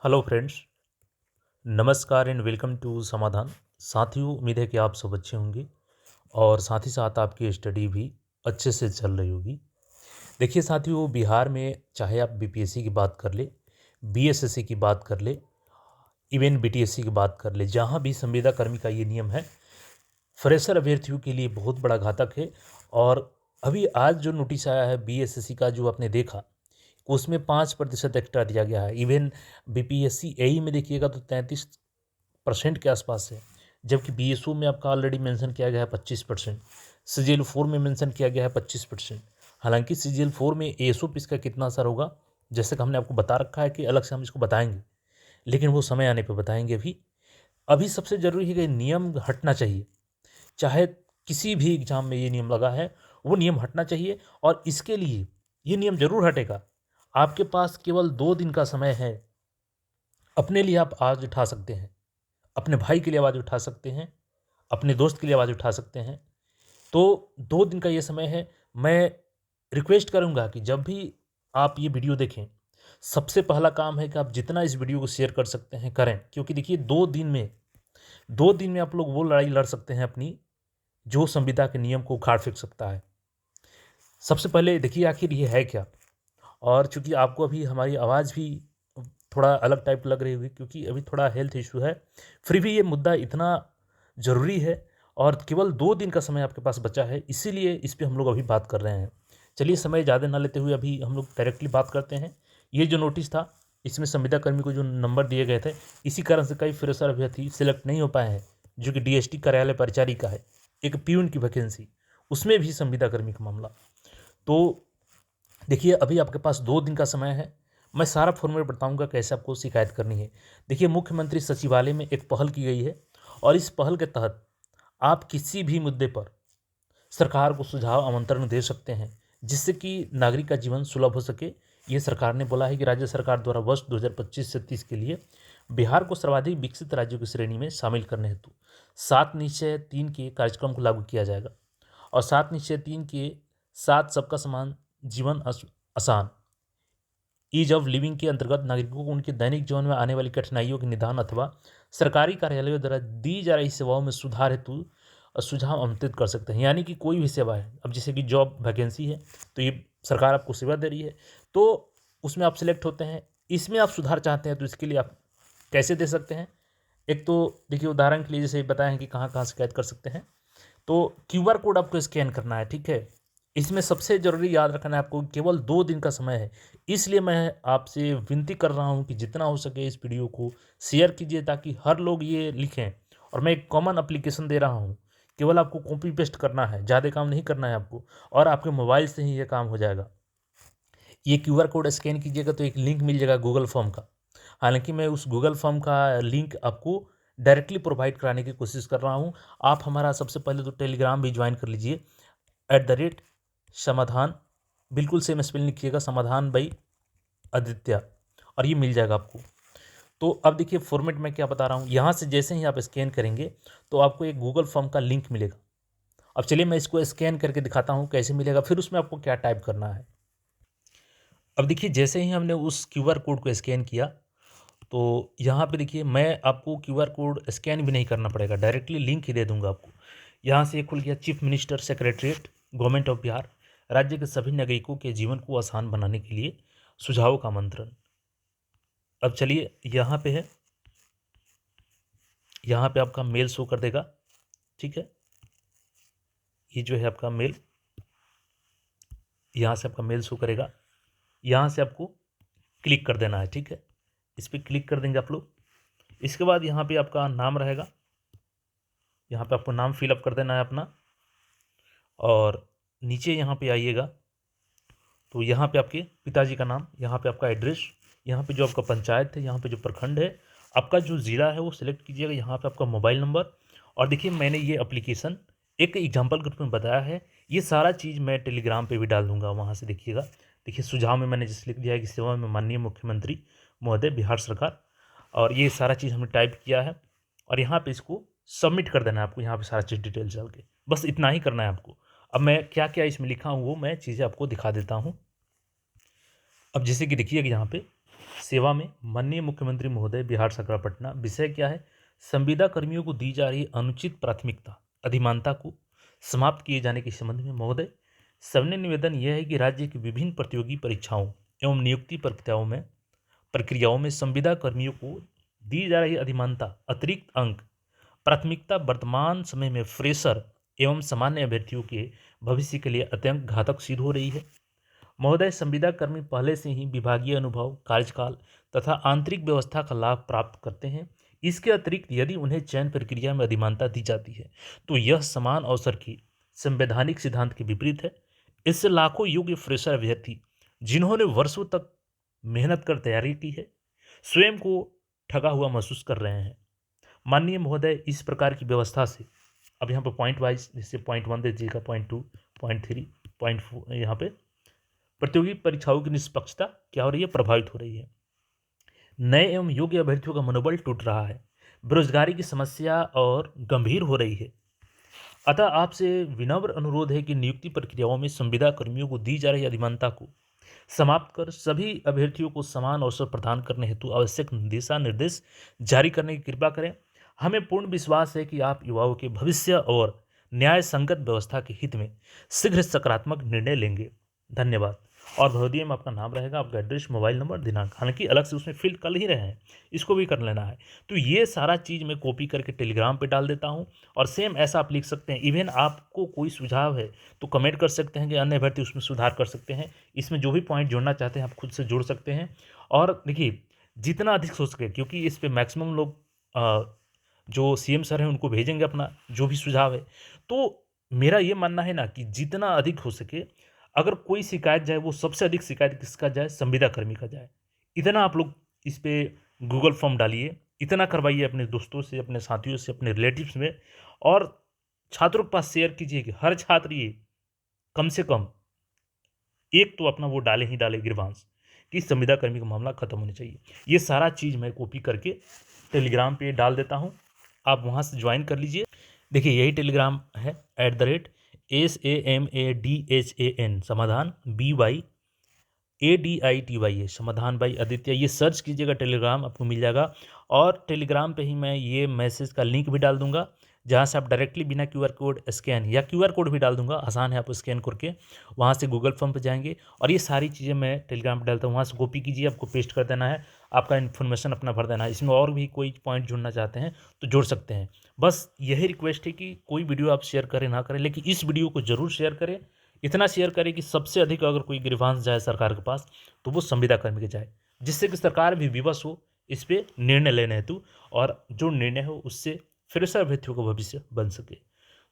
Hello friends, नमस्कार and welcome to समाधान। साथियों, उम्मीद है कि आप सब अच्छे होंगे और साथ ही साथ आपकी स्टडी भी अच्छे से चल रही होगी। देखिए साथियों, बिहार में चाहे आप बीपीएससी की बात कर ले, बीएसएससी की बात कर ले, इवन बीटीएससी की बात कर ले, जहाँ भी संविदा कर्मी का ये नियम है, फ्रेशर अभ्यर्थियों के लिए बहुत बड़ा घातक है। और अभी आज जो नोटिस आया है बीएसएससी का, जो आपने देखा, उसमें 5% एक्स्ट्रा दिया गया है। इवन बीपीएससी एई में देखिएगा तो 33% के आसपास है, जबकि बीएसओ में आपका ऑलरेडी मेंशन किया गया है 25%। सीजीएल 4 में मेंशन किया गया है 25%। हालांकि सीजीएल 4 में एएसओ पे इसका कितना असर होगा, जैसे कि हमने आपको बता रखा है कि अलग से हम इसको बताएंगे, लेकिन वो समय आने पर बताएंगे। अभी अभी सबसे जरूरी है कि नियम हटना चाहिए। चाहे किसी भी एग्जाम में ये नियम लगा है, वो नियम हटना चाहिए। और इसके लिए ये नियम जरूर हटेगा। आपके पास केवल 2 दिन का समय है। अपने लिए आप आवाज़ उठा सकते हैं, अपने भाई के लिए आवाज़ उठा सकते हैं, अपने दोस्त के लिए आवाज़ उठा सकते हैं। तो 2 दिन का ये समय है। मैं रिक्वेस्ट करूंगा कि जब भी आप ये वीडियो देखें, सबसे पहला काम है कि आप जितना इस वीडियो को शेयर कर सकते हैं करें, क्योंकि देखिए 2 दिन में आप लोग वो लड़ाई लड़ सकते हैं अपनी, जो संविदा के नियम को उखाड़ फेंक सकता है। सबसे पहले देखिए आखिर ये है क्या। और चूंकि आपको अभी हमारी आवाज़ भी थोड़ा अलग टाइप लग रही होगी, क्योंकि अभी थोड़ा हेल्थ इशू है, फिर भी ये मुद्दा इतना ज़रूरी है और केवल 2 दिन का समय आपके पास बचा है, इसीलिए इस पे हम लोग अभी बात कर रहे हैं। चलिए समय ज़्यादा ना लेते हुए अभी हम लोग डायरेक्टली बात करते हैं। ये जो नोटिस था, इसमें संविदा कर्मी को जो नंबर दिए गए थे, इसी कारण से कई फ्रेशर अभ्यर्थी सिलेक्ट नहीं हो पाए हैं, जो कि डीएसटी कार्यालय परिचारी का है, एक प्यून की वैकेंसी, उसमें भी संविदा कर्मी का मामला। तो देखिए अभी आपके पास 2 दिन का समय है। मैं सारा फॉर्मेट बताऊंगा कैसे आपको शिकायत करनी है। देखिए मुख्यमंत्री सचिवालय में एक पहल की गई है, और इस पहल के तहत आप किसी भी मुद्दे पर सरकार को सुझाव आमंत्रण दे सकते हैं, जिससे कि नागरिक का जीवन सुलभ हो सके। ये सरकार ने बोला है कि राज्य सरकार द्वारा वर्ष 2025 से 30 के लिए बिहार को सर्वाधिक विकसित राज्यों की श्रेणी में शामिल करने हेतु 7 निश्चय 3 के कार्यक्रम को लागू किया जाएगा। और 7 निश्चय 3 के साथ सबका समान जीवन आसान, ईज ऑफ लिविंग के अंतर्गत नागरिकों को उनके दैनिक जीवन में आने वाली कठिनाइयों के निदान अथवा सरकारी कार्यालयों द्वारा दी जा रही सेवाओं में सुधार हेतु सुझाव आमंत्रित कर सकते हैं। यानी कि कोई भी सेवा है, अब जैसे कि जॉब वैकेंसी है, तो ये सरकार आपको सेवा दे रही है, तो उसमें आप सिलेक्ट होते हैं। इसमें आप सुधार चाहते हैं, तो इसके लिए आप कैसे दे सकते हैं। एक तो देखिए उदाहरण के लिए जैसे बताएं कि कहाँ कहाँ शिकायत कर सकते हैं, तो क्यूआर कोड आपको स्कैन करना है, ठीक है। इसमें सबसे ज़रूरी याद रखना है आपको, केवल 2 दिन का समय है। इसलिए मैं आपसे विनती कर रहा हूँ कि जितना हो सके इस वीडियो को शेयर कीजिए, ताकि हर लोग ये लिखें। और मैं एक कॉमन एप्लीकेशन दे रहा हूँ, केवल आपको कॉपी पेस्ट करना है, ज़्यादा काम नहीं करना है आपको, और आपके मोबाइल से ही ये काम हो जाएगा। ये क्यूआर कोड स्कैन कीजिएगा तो एक लिंक मिल जाएगा गूगल फॉर्म का। हालांकि मैं उस गूगल फॉर्म का लिंक आपको डायरेक्टली प्रोवाइड कराने की कोशिश कर रहा हूँ। आप हमारा सबसे पहले तो टेलीग्राम भी ज्वाइन कर लीजिए, @समाधान, बिल्कुल सेम स्पेलिंग लिखिएगा, समाधान बाई आदित्य, और ये मिल जाएगा आपको। तो अब देखिए फॉर्मेट में क्या बता रहा हूँ, यहाँ से जैसे ही आप स्कैन करेंगे तो आपको एक गूगल फॉर्म का लिंक मिलेगा। अब चलिए मैं इसको स्कैन करके दिखाता हूँ कैसे मिलेगा, फिर उसमें आपको क्या टाइप करना है। अब देखिए जैसे ही हमने उस क्यूआर कोड को स्कैन किया, तो यहाँ पे देखिए मैं आपको क्यूआर कोड स्कैन भी नहीं करना पड़ेगा, डायरेक्टली लिंक ही दे दूंगा आपको। यहाँ से ये खुल गया, chief minister secretariat government of Bihar, राज्य के सभी नागरिकों के जीवन को आसान बनाने के लिए सुझावों का आमंत्रण। अब चलिए यहाँ पे है, यहाँ पे आपका मेल शो कर देगा, ठीक है। ये जो है आपका मेल, यहाँ से आपका मेल शो करेगा, यहाँ से आपको क्लिक कर देना है, ठीक है। इस पर क्लिक कर देंगे आप लोग। इसके बाद यहाँ पे आपका नाम रहेगा, यहाँ पे आपको नाम फिलअप कर देना है अपना, और नीचे यहाँ पे आइएगा तो यहाँ पे आपके पिताजी का नाम, यहाँ पे आपका एड्रेस, यहाँ पे जो आपका पंचायत है, यहाँ पे जो प्रखंड है, आपका जो ज़िला है वो सिलेक्ट कीजिएगा, यहाँ पे आपका मोबाइल नंबर। और देखिए मैंने ये एप्लीकेशन एक एग्जाम्पल के रूप में बताया है, ये सारा चीज़ मैं टेलीग्राम पे भी डाल दूंगा, वहाँ से देखिएगा। देखिए सुझाव में मैंने जैसे लिख दिया है कि सेवा में माननीय मुख्यमंत्री महोदय बिहार सरकार, और ये सारा चीज़ हमने टाइप किया है, और यहाँ पे इसको सबमिट कर देना है आपको। यहाँ पे सारा चीज़ डिटेल चल के बस इतना ही करना है आपको। अब मैं क्या क्या इसमें लिखा हूँ वो मैं चीज़ें आपको दिखा देता हूँ। अब जैसे कि देखिए कि यहाँ पे सेवा में माननीय मुख्यमंत्री महोदय बिहार सरकार पटना। विषय क्या है? संविदा कर्मियों को दी जा रही अनुचित प्राथमिकता अधिमानता को समाप्त किए जाने के संबंध में महोदय सबने निवेदन यह है कि राज्य की विभिन्न प्रतियोगी परीक्षाओं एवं नियुक्ति प्रक्रियाओं में संविदा कर्मियों को दी जा रही अधिमानता अतिरिक्त अंक प्राथमिकता वर्तमान समय में फ्रेशर एवं सामान्य अभ्यर्थियों के भविष्य के लिए अत्यंत घातक सिद्ध हो रही है। महोदय, संविदा कर्मी पहले से ही विभागीय अनुभव, कार्यकाल तथा आंतरिक व्यवस्था का लाभ प्राप्त करते हैं। इसके अतिरिक्त यदि उन्हें चयन प्रक्रिया में अधिमानता दी जाती है तो यह समान अवसर की संवैधानिक सिद्धांत के विपरीत है। इससे लाखों योग्य फ्रेशर अभ्यर्थी जिन्होंने वर्षों तक मेहनत कर तैयारी की है स्वयं को ठगा हुआ महसूस कर रहे हैं। माननीय महोदय, इस प्रकार की व्यवस्था से अब यहाँ पर पॉइंट वाइज, जैसे पॉइंट 1 दे दीजिएगा, पॉइंट 2, पॉइंट 3, पॉइंट 4, यहाँ पे प्रतियोगी परीक्षाओं की निष्पक्षता क्या हो रही है? प्रभावित हो रही है। नए एवं योग्य अभ्यर्थियों का मनोबल टूट रहा है। बेरोजगारी की समस्या और गंभीर हो रही है। अतः आपसे विनम्र अनुरोध है कि नियुक्ति प्रक्रियाओं में संविदा कर्मियों को दी जा रही अधिमानता को समाप्त कर सभी अभ्यर्थियों को समान अवसर प्रदान करने हेतु आवश्यक दिशा निर्देश जारी करने की कृपा करें। हमें पूर्ण विश्वास है कि आप युवाओं के भविष्य और न्याय संगत व्यवस्था के हित में शीघ्र सकारात्मक निर्णय लेंगे। धन्यवाद। और भवदीय में आपका नाम रहेगा, आपका एड्रेस, मोबाइल नंबर, दिनांक, हालांकि अलग से उसमें फिल कर ही रहे हैं, इसको भी कर लेना है। तो ये सारा चीज़ मैं कॉपी करके टेलीग्राम पे डाल देता हूँ और सेम ऐसा आप लिख सकते हैं। इवन आपको कोई सुझाव है तो कमेंट कर सकते हैं कि अन्य अभ्यर्थी उसमें सुधार कर सकते हैं। इसमें जो भी पॉइंट जोड़ना चाहते हैं आप खुद से जोड़ सकते हैं। और देखिए, जितना अधिक हो सके, क्योंकि इस पर मैक्सिमम लोग जो सीएम सर हैं उनको भेजेंगे अपना जो भी सुझाव है। तो मेरा ये मानना है ना कि जितना अधिक हो सके, अगर कोई शिकायत जाए, वो सबसे अधिक शिकायत किसका जाए? संविदा कर्मी का जाए। इतना आप लोग इस पे गूगल फॉर्म डालिए, इतना करवाइए अपने दोस्तों से, अपने साथियों से, अपने रिलेटिव्स में, और छात्रों के पास शेयर कीजिए कि हर छात्र ये कम से कम एक तो अपना वो डाले ही डाले ग्रीवांस कि संविदा कर्मी का मामला खत्म होना चाहिए। ये सारा चीज़ मैं कॉपी करके टेलीग्राम पे डाल देता हूँ, आप वहाँ से ज्वाइन कर लीजिए। देखिए, यही टेलीग्राम है, @SAMADHAN समाधान BYADITY समाधान बाई आदित्य। ये सर्च कीजिएगा, टेलीग्राम आपको मिल जाएगा। और टेलीग्राम पे ही मैं ये मैसेज का लिंक भी डाल दूंगा, जहाँ से आप डायरेक्टली बिना QR कोड स्कैन, या QR कोड भी डाल दूंगा, आसान है, आप स्कैन करके वहाँ से गूगल फॉर्म पे जाएंगे और ये सारी चीज़ें मैं टेलीग्राम पे डालता हूँ, वहाँ से कॉपी कीजिए, आपको पेस्ट कर देना है, आपका इन्फॉर्मेशन अपना भर देना है। इसमें और भी कोई पॉइंट जोड़ना चाहते हैं तो जोड़ सकते हैं। बस यही रिक्वेस्ट है कि कोई वीडियो आप शेयर करें ना करें, लेकिन इस वीडियो को जरूर शेयर करें। इतना शेयर करें कि सबसे अधिक अगर कोई ग्रीवांस जाए सरकार के पास तो वो संविदा कर्मी के जाए, जिससे कि सरकार भी विवश हो इस पे निर्णय लेने हेतु, और जो निर्णय हो उससे फ्रेशर अभ्यर्थियों का भविष्य बन सके।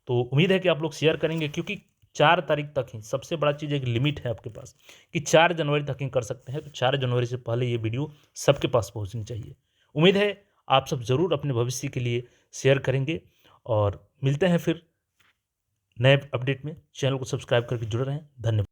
तो उम्मीद है कि आप लोग शेयर करेंगे, क्योंकि 4 तारीख तक ही, सबसे बड़ा चीज़ एक लिमिट है आपके पास कि 4 जनवरी तक ही कर सकते हैं। तो 4 जनवरी से पहले ये वीडियो सबके पास पहुंचनी चाहिए। उम्मीद है आप सब ज़रूर अपने भविष्य के लिए शेयर करेंगे, और मिलते हैं फिर नए अपडेट में। चैनल को सब्सक्राइब करके जुड़े रहें। धन्यवाद।